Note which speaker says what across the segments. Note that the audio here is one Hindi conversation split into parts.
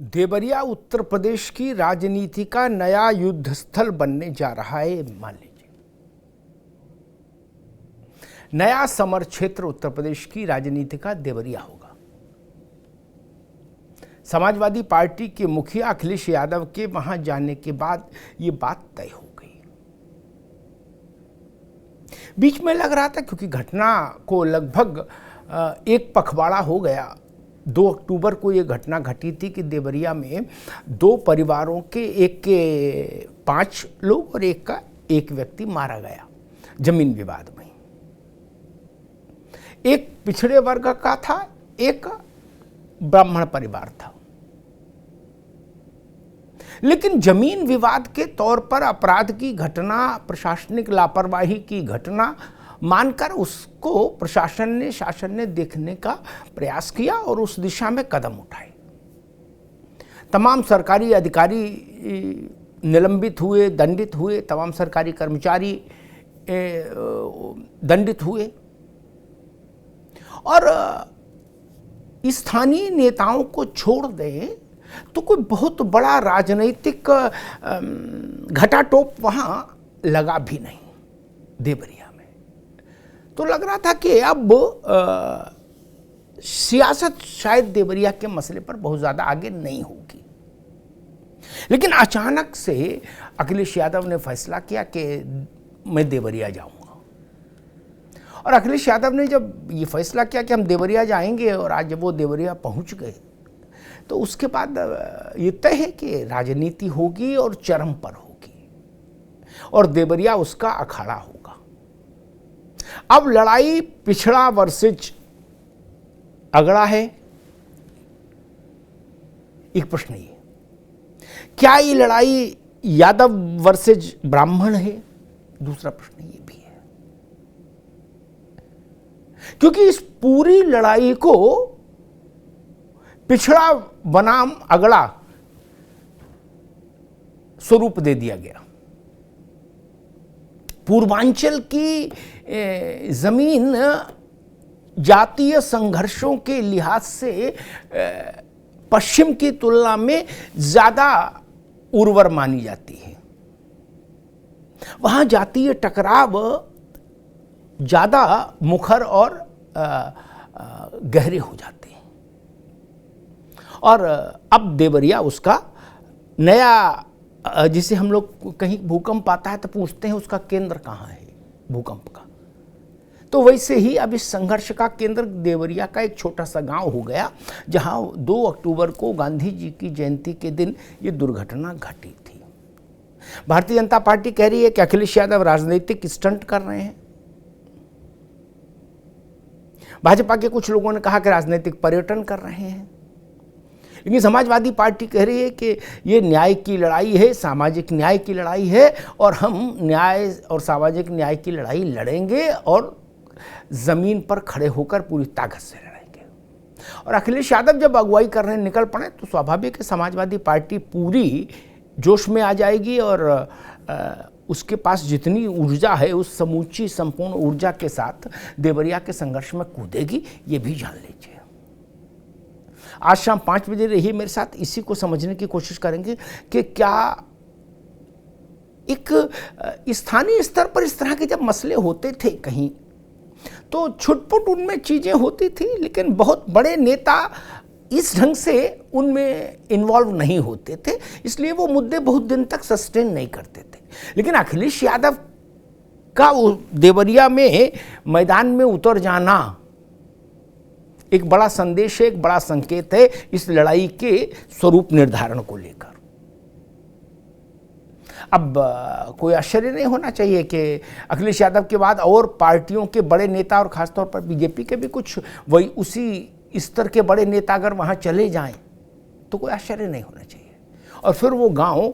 Speaker 1: देवरिया उत्तर प्रदेश की राजनीति का नया युद्ध स्थल बनने जा रहा है। मान लीजिए नया समर क्षेत्र उत्तर प्रदेश की राजनीति का देवरिया होगा। समाजवादी पार्टी के मुखिया अखिलेश यादव के वहां जाने के बाद ये बात तय हो गई। बीच में लग रहा था क्योंकि घटना को लगभग एक पखवाड़ा हो गया। 2 अक्टूबर को ये घटना घटी थी कि देवरिया में 2 परिवारों के एक के 5 लोग और एक का एक व्यक्ति मारा गया जमीन विवाद में। एक पिछड़े वर्ग का था, एक ब्राह्मण परिवार था। लेकिन जमीन विवाद के तौर पर अपराध की घटना, प्रशासनिक लापरवाही की घटना मानकर उसको शासन ने देखने का प्रयास किया और उस दिशा में कदम उठाए। तमाम सरकारी अधिकारी निलंबित हुए, दंडित हुए, तमाम सरकारी कर्मचारी दंडित हुए और स्थानीय नेताओं को छोड़ दें तो कोई बहुत बड़ा राजनीतिक घटाटोप वहां लगा भी नहीं देवरिया। तो लग रहा था कि अब सियासत शायद देवरिया के मसले पर बहुत ज़्यादा आगे नहीं होगी। लेकिन अचानक से अखिलेश यादव ने फैसला किया कि मैं देवरिया जाऊंगा। और अखिलेश यादव ने जब ये फैसला किया कि हम देवरिया जाएंगे और आज जब वो देवरिया पहुंच गए तो उसके बाद ये तय है कि राजनीति होगी और चरम पर होगी और देवरिया उसका अखाड़ा होगा। अब लड़ाई पिछड़ा वर्सेज अगड़ा है। एक प्रश्न ये, क्या ये लड़ाई यादव वर्सेज ब्राह्मण है? दूसरा प्रश्न ये भी है, क्योंकि इस पूरी लड़ाई को पिछड़ा बनाम अगड़ा स्वरूप दे दिया गया। पूर्वांचल की जमीन जातीय संघर्षों के लिहाज से पश्चिम की तुलना में ज्यादा उर्वर मानी जाती है। वहां जातीय टकराव ज्यादा मुखर और गहरे हो जाते हैं। और अब देवरिया उसका नया, जिसे हम लोग कहीं भूकंप आता है तो पूछते हैं उसका केंद्र कहाँ है भूकंप का, तो वैसे ही अब इस संघर्ष का केंद्र देवरिया का एक छोटा सा गांव हो गया जहां 2 अक्टूबर को गांधी जी की जयंती के दिन ये दुर्घटना घटी थी। भारतीय जनता पार्टी कह रही है कि अखिलेश यादव राजनीतिक स्टंट कर रहे हैं। भाजपा के कुछ लोगों ने कहा कि राजनीतिक पर्यटन कर रहे हैं। लेकिन समाजवादी पार्टी कह रही है कि ये न्याय की लड़ाई है, सामाजिक न्याय की लड़ाई है और हम न्याय और सामाजिक न्याय की लड़ाई लड़ेंगे और जमीन पर खड़े होकर पूरी ताकत से लड़ेंगे। और अखिलेश यादव जब अगुवाई करने निकल पड़े तो स्वाभाविक है समाजवादी पार्टी पूरी जोश में आ जाएगी और उसके पास जितनी ऊर्जा है उस समूची संपूर्ण ऊर्जा के साथ देवरिया के संघर्ष में कूदेगी। ये भी जान लीजिए। आज शाम 5 बजे रहिए मेरे साथ, इसी को समझने की कोशिश करेंगे कि क्या एक स्थानीय स्तर पर इस तरह के जब मसले होते थे कहीं तो छुटपुट उनमें चीजें होती थी, लेकिन बहुत बड़े नेता इस ढंग से उनमें इन्वॉल्व नहीं होते थे, इसलिए वो मुद्दे बहुत दिन तक सस्टेन नहीं करते थे। लेकिन अखिलेश यादव का देवरिया में मैदान में उतर जाना एक बड़ा संदेश है, एक बड़ा संकेत है इस लड़ाई के स्वरूप निर्धारण को लेकर। अब कोई आश्चर्य नहीं होना चाहिए कि अखिलेश यादव के बाद और पार्टियों के बड़े नेता और खासतौर पर बीजेपी के भी कुछ वही उसी स्तर के बड़े नेता अगर वहां चले जाएं तो कोई आश्चर्य नहीं होना चाहिए और फिर वो गांव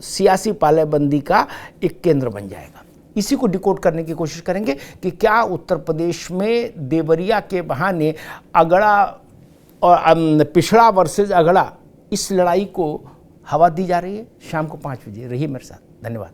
Speaker 1: सियासी पालेबंदी का एक केंद्र बन जाएगा। इसी को डिकोड करने की कोशिश करेंगे कि क्या उत्तर प्रदेश में देवरिया के बहाने अगड़ा और पिछड़ा वर्सेज अगड़ा इस लड़ाई को हवा दी जा रही है। शाम को 5 बजे रहिए मेरे साथ। धन्यवाद।